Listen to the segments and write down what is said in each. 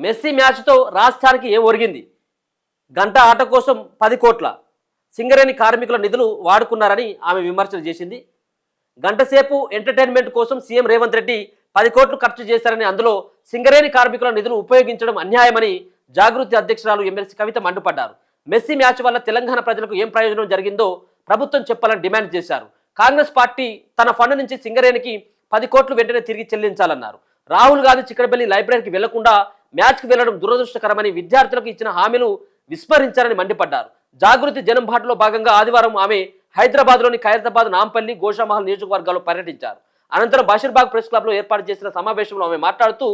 Messy మ్యాచ్తో రాష్ట్రానికి ఏం ఒరిగింది? గంట ఆట కోసం 10 కోట్ల సింగరేణి కార్మికుల నిధులు వాడుకున్నారని ఆమె విమర్శలు చేసింది. గంటసేపు ఎంటర్టైన్మెంట్ కోసం సీఎం రేవంత్ రెడ్డి 10 కోట్లు ఖర్చు చేశారని, అందులో సింగరేణి కార్మికుల నిధులు ఉపయోగించడం అన్యాయమని జాగృతి అధ్యక్షురాలు ఎమ్మెల్సీ కవిత మండిపడ్డారు. మెస్సీ మ్యాచ్ వల్ల తెలంగాణ ప్రజలకు ఏం ప్రయోజనం జరిగిందో ప్రభుత్వం చెప్పాలని డిమాండ్ చేశారు. కాంగ్రెస్ పార్టీ తన ఫండ్ నుంచి సింగరేణికి 10 కోట్లు వెంటనే తిరిగి చెల్లించాలన్నారు. రాహుల్ గాంధీ చిక్కడపల్లి లైబ్రరీకి వెళ్లకుండా మ్యాచ్కి వెళ్లడం దురదృష్టకరమని, విద్యార్థులకు ఇచ్చిన హామీలు విస్మరించారని మండిపడ్డారు. జాగృతి జనం బాటలో భాగంగా ఆదివారం ఆమె హైదరాబాద్లోని ఖైరతాబాద్, నాంపల్లి, గోషామహల్ నియోజకవర్గాల్లో పర్యటించారు. అనంతరం బషీర్బాగ్ ప్రెస్ క్లబ్లో ఏర్పాటు చేసిన సమావేశంలో ఆమె మాట్లాడుతూ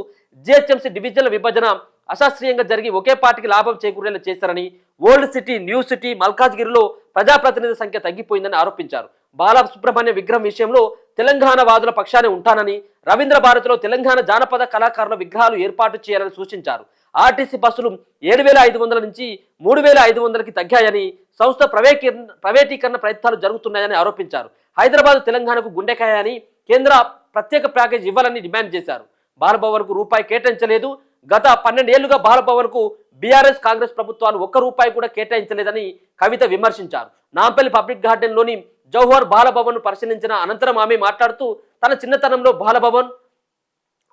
జిహెచ్ఎంసీ డివిజన్ల విభజన అశాస్త్రీయంగా జరిగి ఒకే పార్టీకి లాభం చేకూరేలా చేశారని, ఓల్డ్ సిటీ, న్యూ సిటీ, మల్కాజ్గిరిలో ప్రజాప్రతినిధి సంఖ్య తగ్గిపోయిందని ఆరోపించారు. బాలసుబ్రహ్మణ్య విగ్రహం విషయంలో తెలంగాణ వాదుల పక్షానే ఉంటానని, రవీంద్ర భారతిలో తెలంగాణ జానపద కళాకారుల విగ్రహాలు ఏర్పాటు చేయాలని సూచించారు. ఆర్టీసీ బస్సులు 7,500 నుంచి 3,500కి తగ్గాయని, సంస్థ ప్రైవేటీకరణ ప్రయత్నాలు జరుగుతున్నాయని ఆరోపించారు. హైదరాబాద్ తెలంగాణకు గుండెకాయ అని, కేంద్ర ప్రత్యేక ప్యాకేజ్ ఇవ్వాలని డిమాండ్ చేశారు. బాలభవన్కు రూపాయి కేటాయించలేదు. గత 12 ఏళ్లుగా బాలభవన్కు బీఆర్ఎస్, కాంగ్రెస్ ప్రభుత్వాలు ₹1 కూడా కేటాయించలేదని కవిత విమర్శించారు. నాంపల్లి పబ్లిక్ గార్డెన్లోని జౌహర్ బాలభవన్ను పరిశీలించిన అనంతరం ఆమె మాట్లాడుతూ తన చిన్నతనంలో బాలభవన్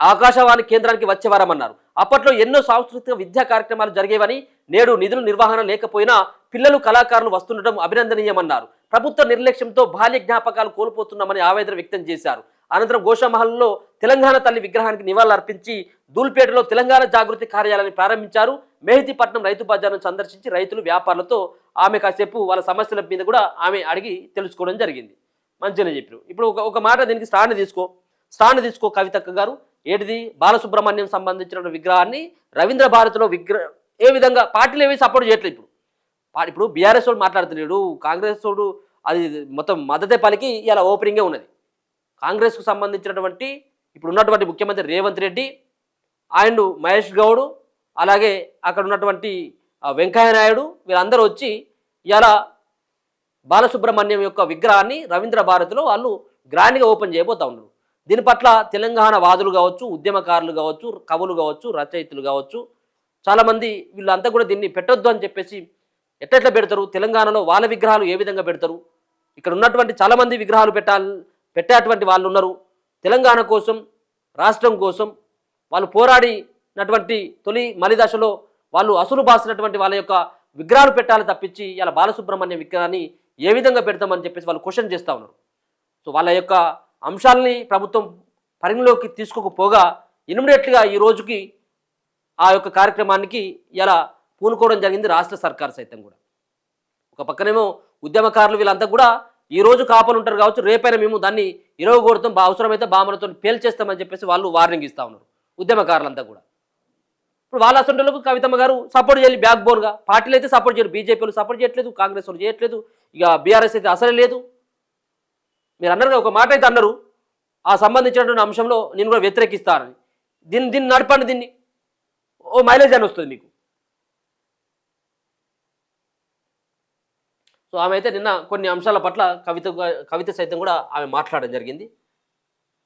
ఆకాశవాణి కేంద్రానికి వచ్చేవారమన్నారు. అప్పట్లో ఎన్నో సాంస్కృతిక విద్యా కార్యక్రమాలు జరిగేవని, నేడు నిధుల నిర్వహణ లేకపోయినా పిల్లలు, కళాకారులు వస్తుండటం అభినందనీయమన్నారు. ప్రభుత్వ నిర్లక్ష్యంతో బాల్య జ్ఞాపకాలు కోల్పోతున్నామని ఆవేదన వ్యక్తం చేశారు. అనంతరం గోషామహల్లో తెలంగాణ తల్లి విగ్రహానికి నివాళులర్పించి దూల్పేటలో తెలంగాణ జాగృతి కార్యాలయాన్ని ప్రారంభించారు. మెహదీపట్నం రైతు బజార్ను సందర్శించి రైతులు, వ్యాపారులతో ఆమె కాసేపు వాళ్ళ సమస్యల మీద కూడా ఆమె అడిగి తెలుసుకోవడం జరిగింది. మంచిగానే చెప్పారు. ఇప్పుడు ఒక మాట దీనికి స్టాండ్ తీసుకో కవితక్క గారు. ఏంటిది? బాలసుబ్రహ్మణ్యం సంబంధించిన విగ్రహాన్ని రవీంద్ర భారతిలో ఏ విధంగా పార్టీలు ఏవి సపోర్ట్ చేయట్లేదు. ఇప్పుడు బీఆర్ఎస్ వాడు మాట్లాడుతున్నాడు, కాంగ్రెస్ వాడు అది మొత్తం మద్దతే పలికి ఇలా ఓపెనింగే ఉన్నది. కాంగ్రెస్కు సంబంధించినటువంటి ఇప్పుడు ఉన్నటువంటి ముఖ్యమంత్రి రేవంత్ రెడ్డి, ఆయన మహేష్ గౌడ్, అలాగే అక్కడ ఉన్నటువంటి వెంకయ్య నాయుడు, వీళ్ళందరూ వచ్చి ఇలా బాలసుబ్రహ్మణ్యం యొక్క విగ్రహాన్ని రవీంద్ర భారతిలో వాళ్ళు గ్రాండ్గా ఓపెన్ చేయబోతా ఉన్నారు. దీని పట్ల తెలంగాణ వాదులు కావచ్చు, ఉద్యమకారులు కావచ్చు, కవులు కావచ్చు, రచయితలు కావచ్చు, చాలామంది వీళ్ళంతా కూడా దీన్ని పెట్టొద్దు అని చెప్పేసి ఎట్లా పెడతారు? తెలంగాణలో వాళ్ళ విగ్రహాలు ఏ విధంగా పెడతారు? ఇక్కడ ఉన్నటువంటి చాలామంది విగ్రహాలు పెట్టేటువంటి వాళ్ళు ఉన్నారు. తెలంగాణ కోసం, రాష్ట్రం కోసం వాళ్ళు పోరాడినటువంటి తొలి మలిదశలో వాళ్ళు అసులు బాసినటువంటి వాళ్ళ యొక్క విగ్రహాలు పెట్టాలి తప్పించి ఇలా బాలసుబ్రహ్మణ్యం విగ్రహాన్ని ఏ విధంగా పెడతామని చెప్పేసి వాళ్ళు క్వశ్చన్ చేస్తూ ఉన్నారు. సో వాళ్ళ యొక్క అంశాలని ప్రభుత్వం పరిగణలోకి తీసుకోకపోగా ఇమ్మీడియట్గా ఈ రోజుకి ఆ యొక్క కార్యక్రమానికి ఇలా పూనుకోవడం జరిగింది రాష్ట్ర సర్కార్ సైతం కూడా. ఒక పక్కనేమో ఉద్యమకారులు వీళ్ళంతా కూడా ఈ రోజు కాపలు ఉంటారు కావచ్చు, రేపైనా మేము దాన్ని ఇరవగొడతాం, అవసరమైతే బామలతో పేల్చేస్తామని చెప్పేసి వాళ్ళు వార్నింగ్ ఇస్తూ ఉన్నారు ఉద్యమకారులంతా కూడా. ఇప్పుడు వాళ్ళ అసెంబ్లీలకు కవితమ్మ గారు సపోర్ట్ చేయాలి బ్యాక్ బోన్గా. పార్టీలు అయితే సపోర్ట్ చేయరు, బీజేపీలు సపోర్ట్ చేయట్లేదు, కాంగ్రెస్ వాళ్ళు చేయట్లేదు, ఇక బీఆర్ఎస్ అయితే అసలే లేదు. మీరు అన్నారు ఒక మాట అయితే అన్నారు, ఆ సంబంధించినటువంటి అంశంలో నేను కూడా వ్యతిరేకిస్తానని. దీన్ని నడపండి, దీన్ని ఓ మైలేజ్ అని వస్తుంది మీకు. సో ఆమె అయితే నిన్న కొన్ని అంశాల పట్ల కవిత సైతం కూడా ఆమె మాట్లాడడం జరిగింది.